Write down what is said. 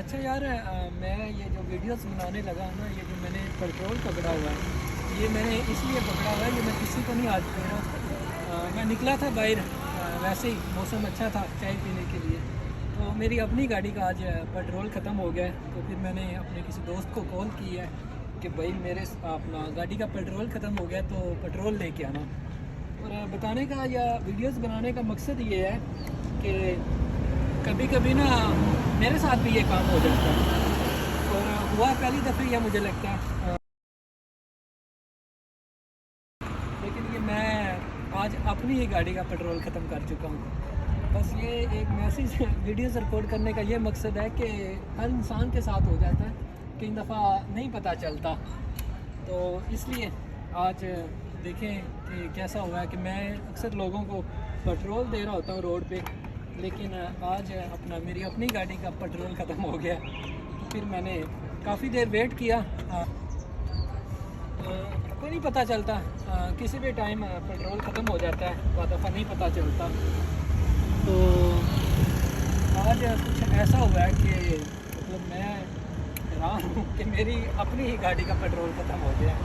अच्छा यार, मैं ये जो वीडियोस बनाने लगा हूँ ना, ये जो मैंने पेट्रोल पकड़ा हुआ है, ये मैंने इसलिए पकड़ा हुआ है, ये मैं किसी को नहीं आज दे रहा। मैं निकला था बाहर, वैसे ही मौसम अच्छा था चाय पीने के लिए। तो मेरी अपनी गाड़ी का आज पेट्रोल ख़त्म हो गया है, तो फिर मैंने अपने किसी दोस्त को कॉल की है कि भाई मेरे अपना गाड़ी का पेट्रोल ख़त्म हो गया, तो पेट्रोल लेके आना। और बताने का या वीडियोस बनाने का मकसद ये है कि कभी कभी ना मेरे साथ भी ये काम हो जाता है, और हुआ पहली दफ़े यह मुझे लगता है। लेकिन ये मैं आज अपनी ही गाड़ी का पेट्रोल ख़त्म कर चुका हूँ। बस ये एक मैसेज वीडियोस रिकॉर्ड करने का ये मकसद है कि हर इंसान के साथ हो जाता है, कई दफ़ा नहीं पता चलता। तो इसलिए आज देखें कि कैसा हुआ है कि मैं अक्सर लोगों को पेट्रोल दे रहा होता हूँ रोड पे, लेकिन आज मेरी अपनी गाड़ी का पेट्रोल ख़त्म हो गया। तो फिर मैंने काफ़ी देर वेट किया। कोई नहीं पता चलता, किसी भी टाइम पेट्रोल ख़त्म हो जाता है, बहुत दफ़ा नहीं पता चलता। तो आज कुछ ऐसा हुआ है कि मतलब मैं हैरान हूँ कि मेरी अपनी ही गाड़ी का पेट्रोल ख़त्म हो गया।